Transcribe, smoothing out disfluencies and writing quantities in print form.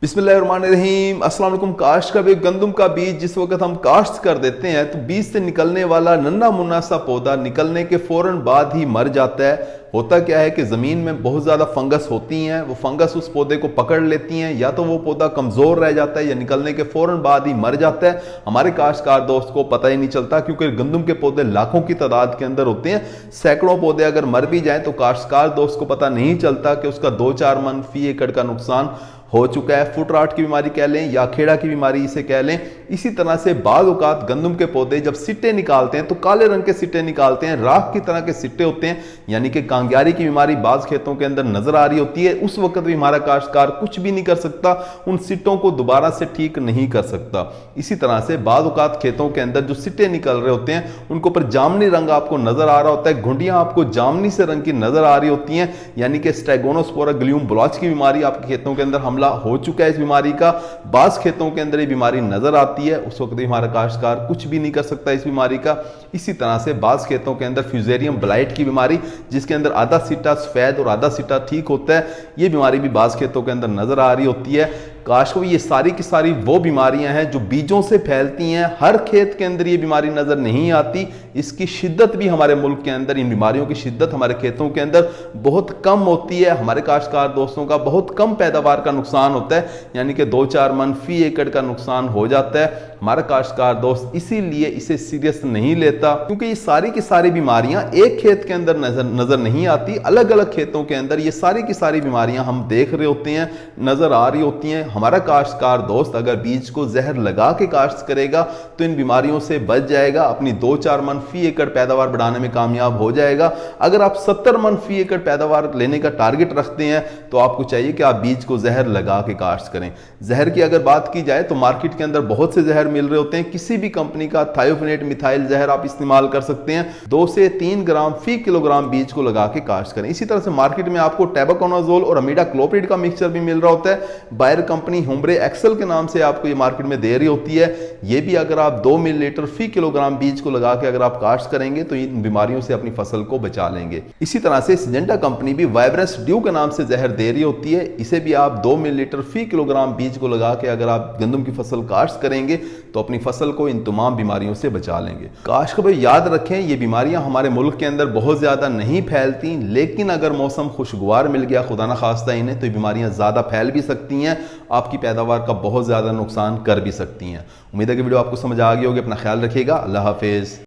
बिस्मिल्लाहिर्रहमानिर्रहीम। अस्सलाम वालेकुम। काश्त का भी गंदम का बीज जिस वक्त हम काश्त कर देते हैं तो बीज से निकलने वाला नन्हा मुन्ना सा पौधा निकलने के फौरन बाद ही मर जाता है। होता क्या है कि ज़मीन में बहुत ज़्यादा फंगस होती हैं, वो फंगस उस पौधे को पकड़ लेती हैं, या तो वो पौधा कमज़ोर रह जाता है या निकलने के फौरन बाद ही मर जाता है। हमारे काश्तकार दोस्त को पता ही नहीं चलता, क्योंकि गंदम के पौधे लाखों की तादाद के अंदर होते हैं। सैकड़ों पौधे अगर मर भी जाएं तो काश्तकार दोस्त को पता नहीं चलता कि उसका 2-4 मन फी एकड़ का नुकसान हो चुका है। फुट राट की बीमारी कह लें या खेड़ा की बीमारी इसे कह लें। इसी तरह से बाद औकात गंदम के पौधे जब सिट्टे निकालते हैं तो काले रंग के सिट्टे निकालते हैं, राख की तरह के सिट्टे होते हैं, यानी कि कांग्यारी की बीमारी बाज खेतों के अंदर नजर आ रही होती है। उस वक्त भी हमारा काश्तकार कुछ भी नहीं कर सकता, उन सिट्टों को दोबारा से ठीक नहीं कर सकता। इसी तरह से बाद औकात खेतों के अंदर जो सिट्टे निकल रहे होते हैं उनके ऊपर जामनी रंग आपको नजर आ रहा होता है, घुंडियां आपको जामनी से रंग की नजर आ रही होती हैं, यानी कि स्टेगोनोस्पोरा ग्लियूम ब्लॉच की बीमारी आपके खेतों के अंदर हमला हो चुका है। इस बीमारी का बास खेतों के अंदर ये बीमारी नजर आती है, उस वक्त भी हमारा काश्तकार कुछ भी नहीं कर सकता इस बीमारी का। इसी तरह से बास खेतों के अंदर फ्यूजेरियम ब्लाइट की बीमारी, जिसके अंदर आधा सिट्टा सफेद और आधा सिट्टा ठीक होता है, ये बीमारी भी बास खेतों के अंदर नजर आ रही होती है। काश को ये सारी की सारी वो बीमारियां हैं जो बीजों से फैलती हैं। हर खेत के अंदर ये बीमारी नजर नहीं आती, इसकी शिद्दत भी हमारे मुल्क के अंदर, इन बीमारियों की शिद्दत हमारे खेतों के अंदर बहुत कम होती है। हमारे काश्तकार दोस्तों का बहुत कम पैदावार का नुकसान होता है, यानी कि 2-4 मन फी एकड़ का नुकसान हो जाता है। हमारा काश्तकार दोस्त इसीलिए इसे सीरियस नहीं लेता, क्योंकि ये सारी की सारी बीमारियां एक खेत के अंदर नजर नहीं आती, अलग अलग खेतों के अंदर ये सारी की सारी बीमारियां हम देख रहे होते हैं, नजर आ रही होती हैं। हमारा काश्तकार दोस्त अगर बीज को जहर लगा के काश्त करेगा तो इन बीमारियों से बच जाएगा, अपनी 2-4 मन फी एकड़ पैदावार बढ़ाने में कामयाब हो जाएगा। अगर आप 70 मन फी एकड़ पैदावार लेने का टारगेट रखते हैं तो आपको चाहिए कि आप बीज को जहर लगा के काश्त करें। जहर की अगर बात की जाए तो मार्केट के अंदर बहुत से जहर मिल रहे होते हैं, किसी भी कंपनी का थायोफेनेट मिथाइल जहर आप इस्तेमाल कर सकते हैं। 2 से 3 ग्राम फी किलोग्राम बीज को लगा के काश्त करें। इसी तरह से मार्केट में आपको टेबाकोनाजोल और अमीडा क्लोप्रिड का मिक्सचर भी मिल रहा होता है। बायर कंपनी हुम्ब्रे एक्सेल के नाम से आपको ये मार्केट में दे रही होती है। ये भी अगर आप 2 मिलीलीटर फी किलोग्राम बीज को लगा के अगर आप काश्त करेंगे तो इन बीमारियों से अपनी फसल को बचा लेंगे। इसी तरह से सिजेंटा कंपनी भी वाइब्रेंस ड्यू के नाम से जहर दे रही होती है। इसे भी आप 2 मिलीलीटर फी किलोग्राम बीज को लगा के अगर आप गंदम की फसल काश्त करेंगे तो अपनी फसल को इन तमाम बीमारियों से बचा लेंगे। काश को भाई याद रखें, ये बीमारियां हमारे मुल्क के अंदर बहुत ज्यादा नहीं फैलती, लेकिन अगर मौसम खुशगवार मिल गया खुदा ना खास्ता इन्हें, तो ये बीमारियां ज्यादा फैल भी सकती हैं, आपकी पैदावार का बहुत ज्यादा नुकसान कर भी सकती हैं। उम्मीद है कि वीडियो आपको समझ आ गई होगी। अपना ख्याल रखिएगा। अल्लाह हाफिज।